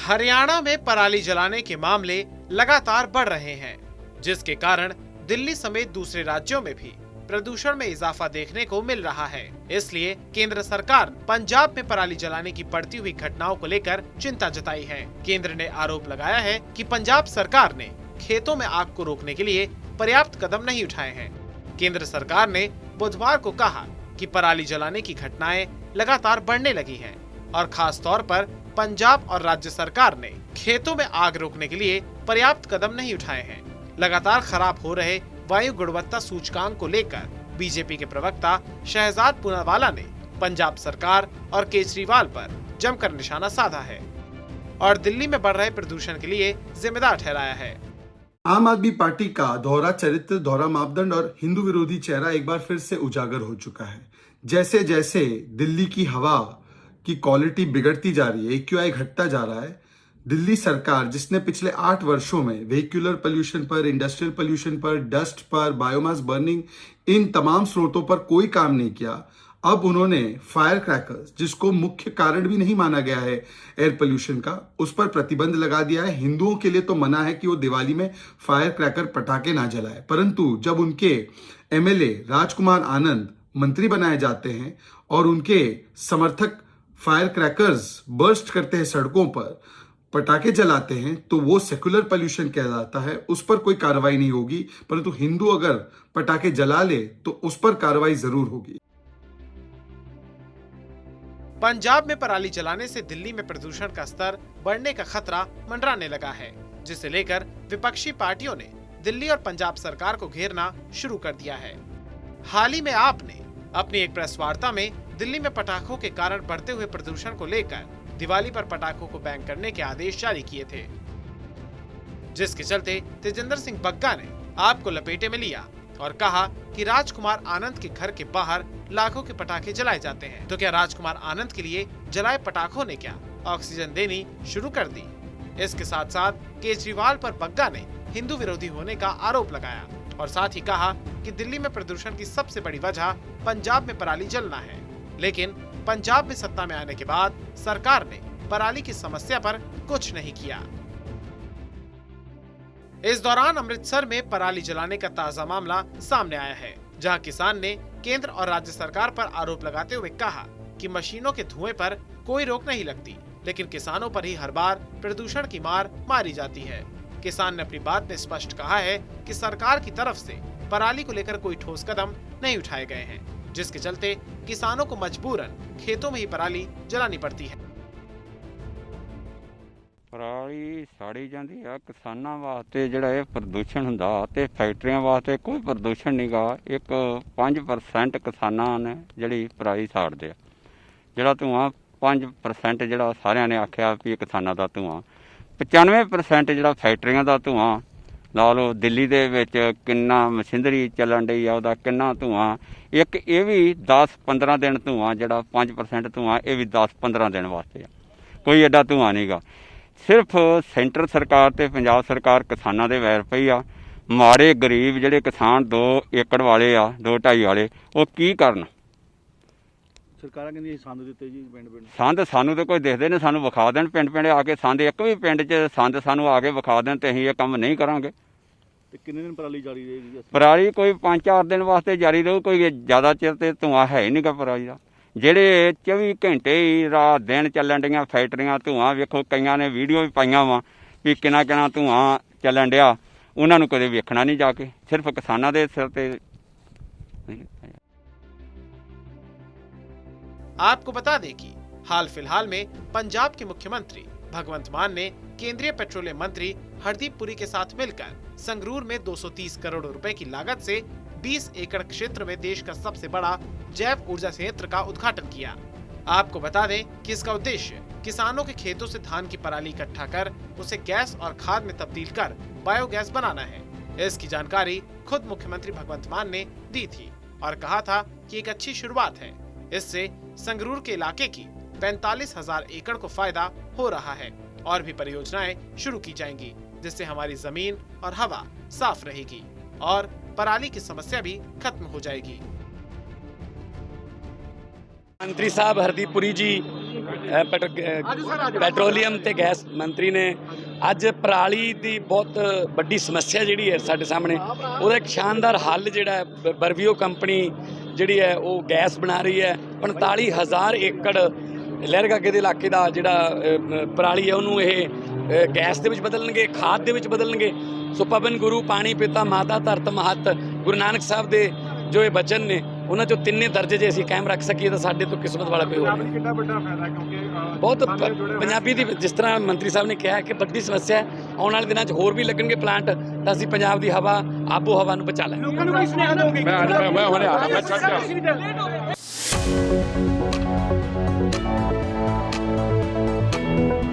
हरियाणा में पराली जलाने के मामले लगातार बढ़ रहे हैं, जिसके कारण दिल्ली समेत दूसरे राज्यों में भी प्रदूषण में इजाफा देखने को मिल रहा है। इसलिए केंद्र सरकार पंजाब में पराली जलाने की बढ़ती हुई घटनाओं को लेकर चिंता जताई है। केंद्र ने आरोप लगाया है कि पंजाब सरकार ने खेतों में आग को रोकने के लिए पर्याप्त कदम नहीं उठाए हैं। केंद्र सरकार ने बुधवार को कहा कि पराली जलाने की घटनाएं लगातार बढ़ने लगी हैं और खास तौर पर पंजाब और राज्य सरकार ने खेतों में आग रोकने के लिए पर्याप्त कदम नहीं उठाए हैं। लगातार खराब हो रहे वायु गुणवत्ता सूचकांक को लेकर बीजेपी के प्रवक्ता शहजाद पूनावाला ने पंजाब सरकार और केजरीवाल पर जमकर निशाना साधा है और दिल्ली में बढ़ रहे प्रदूषण के लिए जिम्मेदार ठहराया है। आम आदमी पार्टी का दोहरा चरित्र, दोहरा मापदंड और हिंदू विरोधी चेहरा एक बार फिर से उजागर हो चुका है। जैसे जैसे दिल्ली की हवा की क्वालिटी बिगड़ती जा रही है, एक्यूआई घटता जा रहा है, दिल्ली सरकार जिसने पिछले 8 वर्षों में व्हीक्यूलर पोल्यूशन पर, इंडस्ट्रियल पोल्यूशन पर, डस्ट पर, बायोमास बर्निंग, इन तमाम स्रोतों पर कोई काम नहीं किया, अब उन्होंने फायर क्रैकर्स, जिसको मुख्य कारण भी नहीं माना गया है एयर पोल्यूशन का, उस पर प्रतिबंध लगा दिया है। हिंदुओं के लिए तो मना है कि वो दिवाली में फायर क्रैकर पटाखे ना जलाए, परंतु जब उनके एमएलए राजकुमार आनंद मंत्री बनाए जाते हैं और उनके समर्थक फायर क्रैकर्स बर्स्ट करते हैं, सड़कों पर पटाखे जलाते हैं, तो वो सेकुलर पोल्यूशन कहलाता है, उस पर कोई कार्रवाई नहीं होगी। परंतु हिंदू अगर पटाखे जला ले तो उस पर कार्रवाई जरूर होगी। पंजाब में पराली जलाने से दिल्ली में प्रदूषण का स्तर बढ़ने का खतरा मंडराने लगा है, जिसे लेकर विपक्षी पार्टियों ने दिल्ली और पंजाब सरकार को घेरना शुरू कर दिया है। हाल ही में आपने अपनी एक प्रेस वार्ता में दिल्ली में पटाखों के कारण बढ़ते हुए प्रदूषण को लेकर दिवाली पर पटाखों को बैन करने के आदेश जारी किए थे, जिसके चलते तेजिंदर सिंह बग्गा ने आपको लपेटे में लिया और कहा कि राजकुमार आनंद के घर के बाहर लाखों के पटाखे जलाए जाते हैं, तो क्या राजकुमार आनंद के लिए जलाए पटाखों ने क्या ऑक्सीजन देनी शुरू कर दी। इसके साथ साथ केजरीवाल पर बग्गा ने हिंदू विरोधी होने का आरोप लगाया और साथ ही कहा कि दिल्ली में प्रदूषण की सबसे बड़ी वजह पंजाब में पराली जलना है, लेकिन पंजाब में सत्ता में आने के बाद सरकार ने पराली की समस्या पर कुछ नहीं किया। इस दौरान अमृतसर में पराली जलाने का ताजा मामला सामने आया है, जहां किसान ने केंद्र और राज्य सरकार पर आरोप लगाते हुए कहा कि मशीनों के धुएं पर कोई रोक नहीं लगती, लेकिन किसानों पर ही हर बार प्रदूषण की मार मारी जाती है। किसान ने अपनी बात में स्पष्ट कहा है कि सरकार की तरफ से पराली को लेकर कोई ठोस कदम नहीं उठाए गए हैं, जिसके चलते किसानों को मजबूरन खेतों में ही पराली जलानी पड़ती है। पराली साड़ी जाती है किसानों वास्ते जिहड़ा ये प्रदूषण हुंदा ते फैक्ट्रियां वास्ते कोई प्रदूषण नहीं गा। एक 5% किसानां ने जिहड़ी पराली साड़दे आ, जिहड़ा धुआं 5% जिहड़ा सारिਆਂ ने आख्या भी किसानां दा धुआं, 95% जिहड़ा फैक्ट्रियां दा धुआं ला लो। दिल्ली दे विच किन्ना मशीनरी चलन डई आ, उहदा किन्ना धुआं, एक ये भी 10-15 दिन धुआं जिहड़ा 5% धुआं, ये भी 10-15 दिन वास्ते आ, कोई एडा धुआं नहीं गा। सिर्फ सेंटर सरकार ते पंजाब सरकार किसानां दे वैर पई आ। माड़े गरीब जिहड़े किसान 2 एकड़ वाले आ, 2-2.5 वाले, वो की करन। सरकारां कहंदी संद दित्ते जी पिंड पिंड, संद सानू तो कोई दिखदे नहीं, सानू विखा देण पिंड पिंड आके संद, एक भी पिंड 'च संद सानू आके विखा देण ते असीं ये काम नहीं करांगे। ते किन्ने दिन पराली जारी रहेगी? पराली कोई 5-4 दिन वास्ते जारी रहू, कोई ज़्यादा चिर ते धुआं है ही नहीं गा पराली का। ਜਿਹੜੇ 24 घंटे ही रात दिन ਚੱਲਣ ਡੀਆਂ ਫੈਕਟਰੀਆਂ, ਧੂਆਂ ਵੇਖੋ, ਕਈਆਂ ਨੇ ਵੀਡੀਓ ਵੀ ਪਾਈਆਂ ਵਾ ਵੀ ਕਿੰਨਾ ਕਿੰਨਾ ਧੂਆਂ ਚੱਲਣ ਡਿਆ, ਉਹਨਾਂ ਨੂੰ ਕਦੇ ਵੇਖਣਾ ਨਹੀਂ ਜਾ ਕੇ, ਸਿਰਫ ਕਿਸਾਨਾਂ ਦੇ ਸਿਰ ਤੇ। आपको बता दें कि हाल फिलहाल में पंजाब के मुख्यमंत्री भगवंत मान ने केंद्रीय पेट्रोलियम मंत्री हरदीप पुरी के साथ मिलकर संगरूर में 230 करोड़ रुपए की लागत से 20 एकड़ क्षेत्र में देश का सबसे बड़ा जैव ऊर्जा संयंत्र का उद्घाटन किया। आपको बता दें कि इसका उद्देश्य किसानों के खेतों से धान की पराली इकट्ठा कर उसे गैस और खाद में तब्दील कर बायोगैस बनाना है। इसकी जानकारी खुद मुख्यमंत्री भगवंत मान ने दी थी और कहा था कि एक अच्छी शुरुआत है, इससे संगरूर के इलाके की 45,000 एकड़ को फायदा हो रहा है और भी परियोजनाएं शुरू की जाएंगी, जिससे हमारी जमीन और हवा साफ रहेगी और पराली की समस्या भी खत्म हो जाएगी। मंत्री साहब हरदीप पुरी जी ਪੈਟਰੋਲੀਅਮ ਤੇ ਗੈਸ ਮੰਤਰੀ ਨੇ ਅੱਜ ਪਰਾਲੀ ਦੀ ਬਹੁਤ ਵੱਡੀ ਸਮੱਸਿਆ ਜਿਹੜੀ ਹੈ ਸਾਡੇ ਸਾਹਮਣੇ, ਉਹਦਾ ਇੱਕ ਸ਼ਾਨਦਾਰ ਹੱਲ ਜਿਹੜਾ ਹੈ, ਬਰਵੀਓ ਕੰਪਨੀ ਜਿਹੜੀ ਹੈ ਉਹ ਗੈਸ ਬਣਾ ਰਹੀ ਹੈ। 45,000 ਏਕੜ ਲਹਿਰਗਾਗੇ ਦੇ ਇਲਾਕੇ ਦਾ ਜਿਹੜਾ ਪਰਾਲੀ ਹੈ ਉਹਨੂੰ ਇਹ ਗੈਸ ਦੇ ਵਿੱਚ ਬਦਲਣਗੇ, ਖਾਦ ਦੇ ਵਿੱਚ ਬਦਲਣਗੇ। ਸੋ ਪਵਨ ਗੁਰੂ, ਪਾਣੀ ਪਿਤਾ, ਮਾਤਾ ਧਰਤ ਮਹੱਤ, ਗੁਰੂ ਨਾਨਕ ਸਾਹਿਬ ਦੇ ਜੋ ਇਹ ਬਚਨ ਨੇ ਉਹਨਾਂ 'ਚੋਂ ਤਿੰਨੇ ਦਰਜੇ ਜੇ ਅਸੀਂ ਕਾਇਮ ਰੱਖ ਸਕੀਏ ਤਾਂ ਸਾਡੇ ਤੋਂ ਕਿਸਮਤ ਵਾਲਾ ਕੋਈ ਹੋਰ ਨਹੀਂ। ਕਿੰਨਾ ਵੱਡਾ ਫਾਇਦਾ ਕਿਉਂਕਿ ਬਹੁਤ ਪੰਜਾਬੀ ਦੀ, ਜਿਸ ਤਰ੍ਹਾਂ ਮੰਤਰੀ ਸਾਹਿਬ ਨੇ ਕਿਹਾ ਕਿ ਵੱਡੀ ਸਮੱਸਿਆ ਹੈ, ਆਉਣ ਵਾਲੇ ਦਿਨਾਂ 'ਚ ਹੋਰ ਵੀ ਲੱਗਣਗੇ ਪਲਾਂਟ ਤਾਂ ਅਸੀਂ ਪੰਜਾਬ ਦੀ ਹਵਾ, ਆਬੋ ਹਵਾ ਨੂੰ ਬਚਾ ਲਾਂਗੇ। ਲੋਕਾਂ ਨੂੰ ਕੀ ਸੁਨੇਹਾ ਦੋਗੇ? ਮੈਂ ਹੁਣੇ ਆ ਰਿਹਾ, ਮੈਂ ਛੱਡ ਗਿਆ।